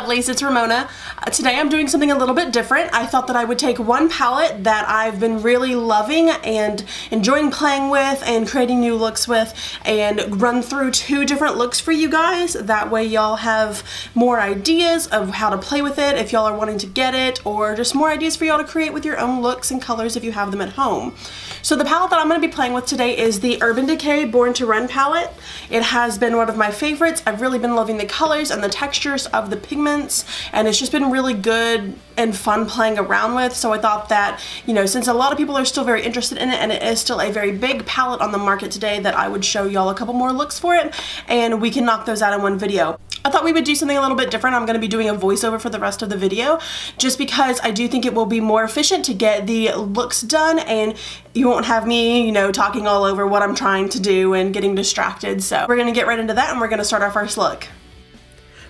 Lovelies, it's Ramona. Today I'm doing something a little bit different. I thought that I would take one palette that I've been really loving and enjoying playing with and creating new looks with and run through two different looks for you guys. That way y'all have more ideas of how to play with it if y'all are wanting to get it, or just more ideas for y'all to create with your own looks and colors if you have them at home. So the palette that I'm going to be playing with today is the Urban Decay Born to Run palette. It has been one of my favorites. I've really been loving the colors and the textures of the pigments, and it's just been really good and fun playing around with. So I thought that, you know, since a lot of people are still very interested in it and it is still a very big palette on the market today, that I would show y'all a couple more looks for it and we can knock those out in one video. I thought we would do something a little bit different. I'm going to be doing a voiceover for the rest of the video just because I do think it will be more efficient to get the looks done and you won't have me, you know, talking all over what I'm trying to do and getting distracted. So we're going to get right into that and we're going to start our first look.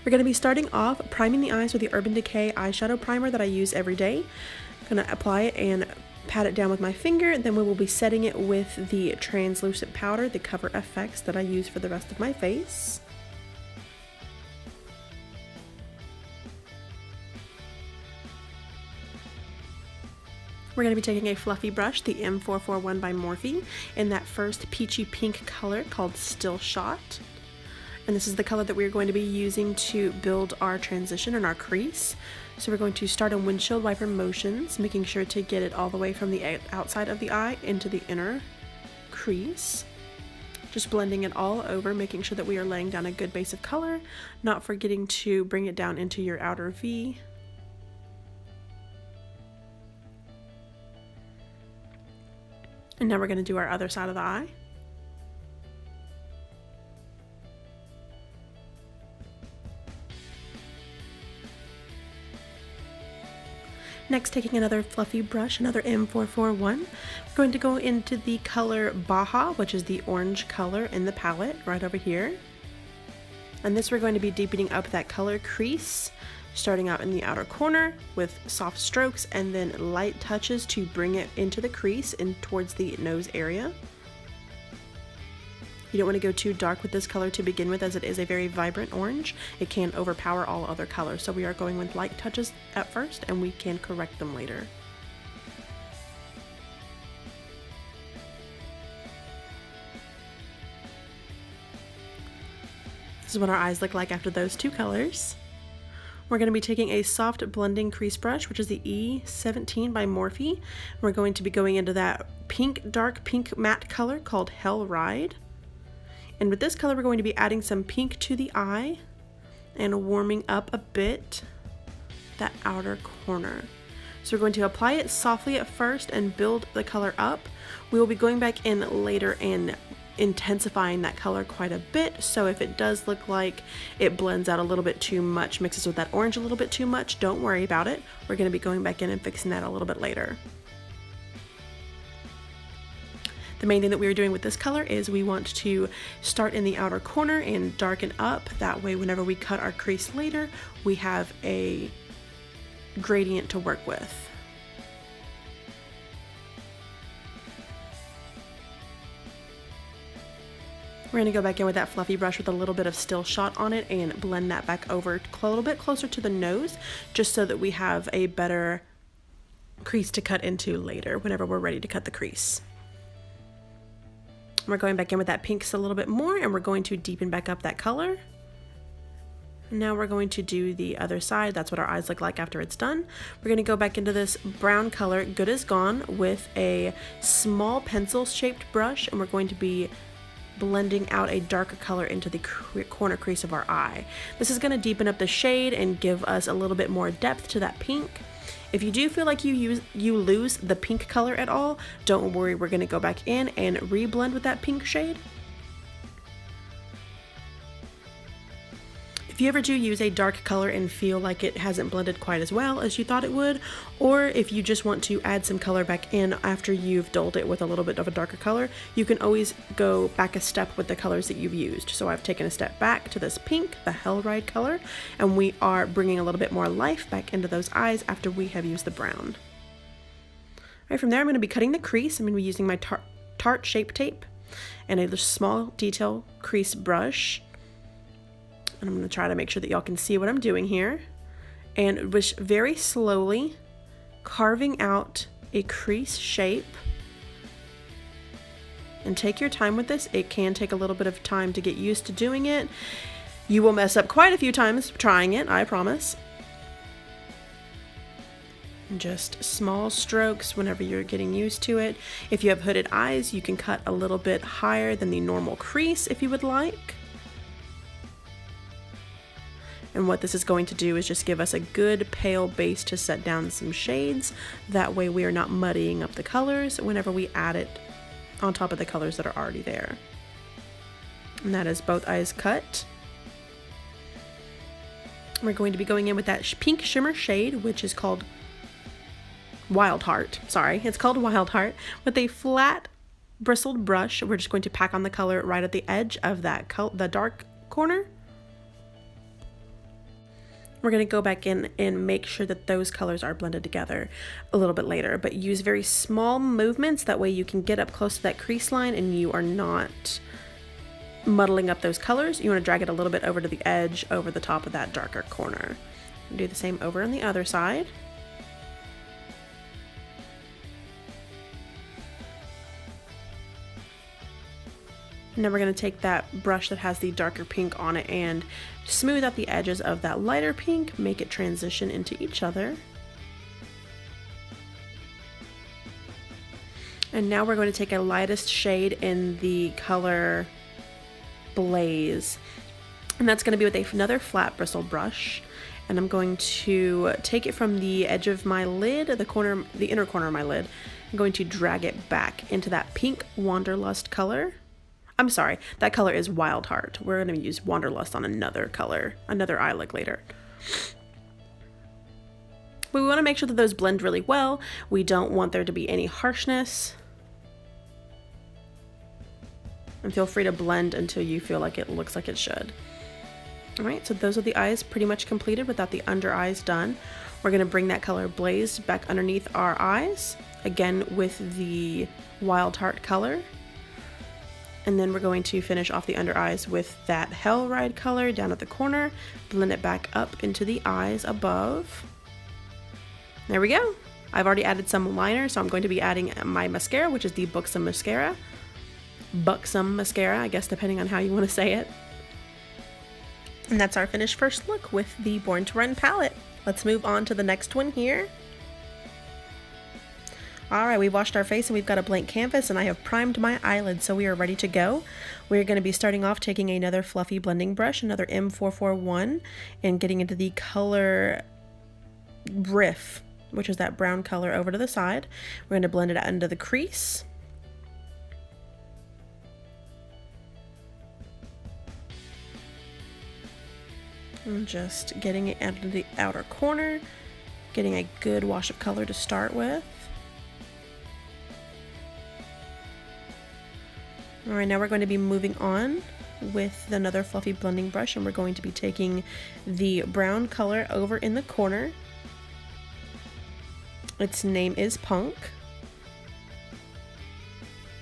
We're going to be starting off priming the eyes with the Urban Decay eyeshadow primer that I use every day. I'm going to apply it and pat it down with my finger. Then we will be setting it with the translucent powder, the Cover FX that I use for the rest of my face. We're going to be taking a fluffy brush, the M441 by Morphe, in that first peachy pink color called Still Shot. And this is the color that we're going to be using to build our transition and our crease. So we're going to start in windshield wiper motions, making sure to get it all the way from the outside of the eye into the inner crease. Just blending it all over, making sure that we are laying down a good base of color, not forgetting to bring it down into your outer V. And now we're going to do our other side of the eye. Next, taking another fluffy brush, another M441, we're going to go into the color Baja, which is the orange color in the palette, right over here. And this we're going to be deepening up that color crease, starting out in the outer corner with soft strokes and then light touches to bring it into the crease and towards the nose area. You don't want to go too dark with this color to begin with, as it is a very vibrant orange. It can overpower all other colors, so we are going with light touches at first and we can correct them later. This is what our eyes look like after those two colors. We're going to be taking a soft blending crease brush, which is the E17 by Morphe. We're going to be going into that pink, dark pink matte color called Hell Ride. And with this color, we're going to be adding some pink to the eye and warming up a bit that outer corner. So we're going to apply it softly at first and build the color up. We will be going back in later and intensifying that color quite a bit, so if it does look like it blends out a little bit too much, mixes with that orange a little bit too much, don't worry about it. We're going to be going back in and fixing that a little bit later. The main thing that we're doing with this color is we want to start in the outer corner and darken up. That way whenever we cut our crease later, we have a gradient to work with. We're going to go back in with that fluffy brush with a little bit of Still Shot on it and blend that back over a little bit closer to the nose, just so that we have a better crease to cut into later whenever we're ready to cut the crease. We're going back in with that pinks a little bit more and we're going to deepen back up that color. Now we're going to do the other side. That's what our eyes look like after it's done. We're going to go back into this brown color, Good As Gone, with a small pencil shaped brush, and we're going to be blending out a darker color into the corner crease of our eye. This is going to deepen up the shade and give us a little bit more depth to that pink. If you do feel like you lose the pink color at all, don't worry, we're going to go back in and re-blend with that pink shade. If you ever do use a dark color and feel like it hasn't blended quite as well as you thought it would, or if you just want to add some color back in after you've dulled it with a little bit of a darker color, you can always go back a step with the colors that you've used. So I've taken a step back to this pink, the Hell Ride color, and we are bringing a little bit more life back into those eyes after we have used the brown. All right, from there I'm going to be cutting the crease. I'm going to be using my Tarte Shape Tape and a small detail crease brush. And I'm going to try to make sure that y'all can see what I'm doing here. and wish very slowly carving out a crease shape. And take your time with this. It can take a little bit of time to get used to doing it. You will mess up quite a few times trying it, I promise. Just small strokes whenever you're getting used to it. If you have hooded eyes, you can cut a little bit higher than the normal crease if you would like. And what this is going to do is just give us a good pale base to set down some shades. That way we are not muddying up the colors whenever we add it on top of the colors that are already there. And that is both eyes cut. We're going to be going in with that pink shimmer shade, which is called Wild Heart. Sorry, it's called Wild Heart. With a flat bristled brush, we're just going to pack on the color right at the edge of that the dark corner. We're going to go back in and make sure that those colors are blended together a little bit later, but use very small movements. That way you can get up close to that crease line and you are not muddling up those colors. You want to drag it a little bit over to the edge, over the top of that darker corner. Do the same over on the other side. And then we're going to take that brush that has the darker pink on it and smooth out the edges of that lighter pink, make it transition into each other. And now we're going to take a lightest shade in the color Blaze. And that's going to be with another flat bristle brush. And I'm going to take it from the edge of my lid, the inner corner of my lid. I'm going to drag it back into that pink Wanderlust color. I'm sorry, that color is Wild Heart. We're going to use Wanderlust on another color, another eye look later. But we want to make sure that those blend really well. We don't want there to be any harshness. And feel free to blend until you feel like it looks like it should. Alright, so those are the eyes pretty much completed without the under eyes done. We're going to bring that color Blaze back underneath our eyes, again with the Wild Heart color. And then we're going to finish off the under eyes with that Hell Ride color down at the corner, blend it back up into the eyes above. There we go. I've already added some liner, so I'm going to be adding my mascara, which is the Buxom mascara. Buxom mascara, I guess, depending on how you want to say it. And that's our finished first look with the Born to Run palette. Let's move on to the next one here. Alright, we've washed our face and we've got a blank canvas, and I have primed my eyelids, so we are ready to go. We're going to be starting off taking another fluffy blending brush, another M441, and getting into the color Riff, which is that brown color, over to the side. We're going to blend it out into the crease. And just getting it out of the outer corner, getting a good wash of color to start with. Alright, now we're going to be moving on with another fluffy blending brush, and we're going to be taking the brown color over in the corner. Its name is Punk.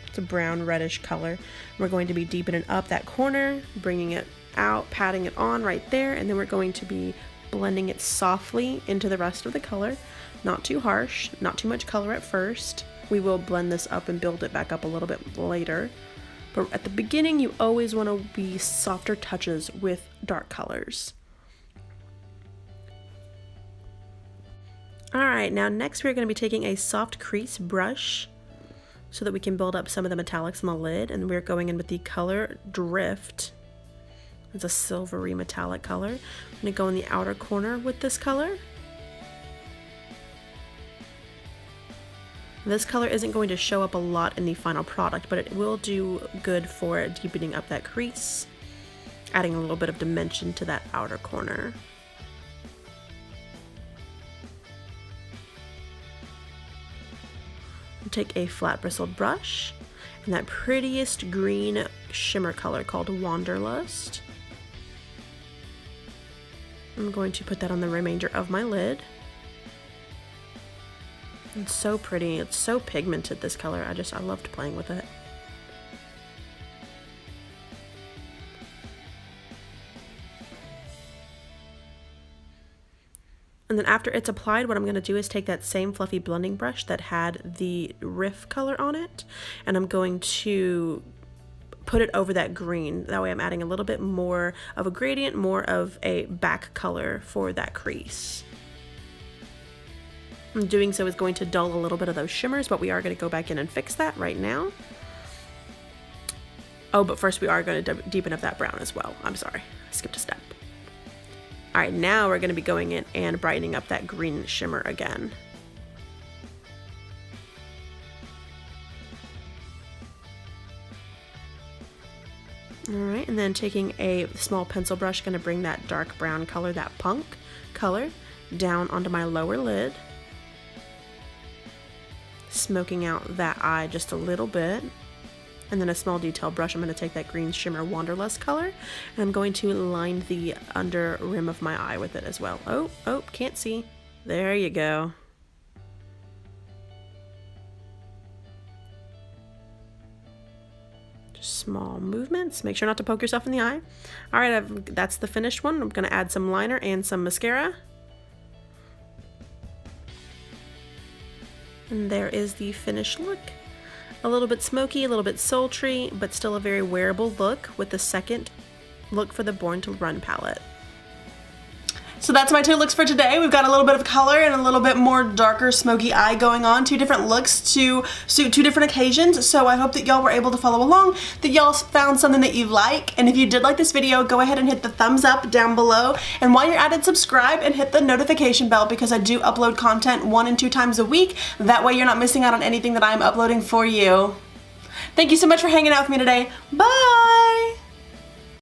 It's a brown reddish color. We're going to be deepening up that corner, bringing it out, patting it on right there, and then we're going to be blending it softly into the rest of the color. Not too harsh, not too much color at first. We will blend this up and build it back up a little bit later. But at the beginning, you always want to be softer touches with dark colors. Alright, now next we're going to be taking a soft crease brush so that we can build up some of the metallics on the lid, and we're going in with the color Drift. It's a silvery metallic color. I'm going to go in the outer corner with this color. This color isn't going to show up a lot in the final product, but it will do good for deepening up that crease, adding a little bit of dimension to that outer corner. Take a flat bristled brush and that prettiest green shimmer color called Wanderlust. I'm going to put that on the remainder of my lid. It's so pretty. It's so pigmented, this color. I loved playing with it. And then after it's applied, what I'm going to do is take that same fluffy blending brush that had the Riff color on it, and I'm going to put it over that green. That way I'm adding a little bit more of a gradient, more of a back color for that crease. And doing so is going to dull a little bit of those shimmers, but we are going to go back in and fix that right now. Oh, but first we are going to deepen up that brown as well. I'm sorry, I skipped a step. All right, now we're going to be going in and brightening up that green shimmer again. All right, and then taking a small pencil brush, going to bring that dark brown color, that punk color, down onto my lower lid, smoking out that eye just a little bit. And then a small detail brush, I'm going to take that green shimmer Wanderlust color, and I'm going to line the under rim of my eye with it as well. Oh, can't see. There you go. Just small movements. Make sure not to poke yourself in the eye. All right, that's the finished one. I'm going to add some liner and some mascara. And there is the finished look. A little bit smoky, a little bit sultry, but still a very wearable look with the second look for the Born to Run palette. So that's my two looks for today. We've got a little bit of color and a little bit more darker smoky eye going on. Two different looks to suit two different occasions. So I hope that y'all were able to follow along, that y'all found something that you like. And if you did like this video, go ahead and hit the thumbs up down below. And while you're at it, subscribe and hit the notification bell, because I do upload content 1 and 2 times a week. That way you're not missing out on anything that I'm uploading for you. Thank you so much for hanging out with me today. Bye!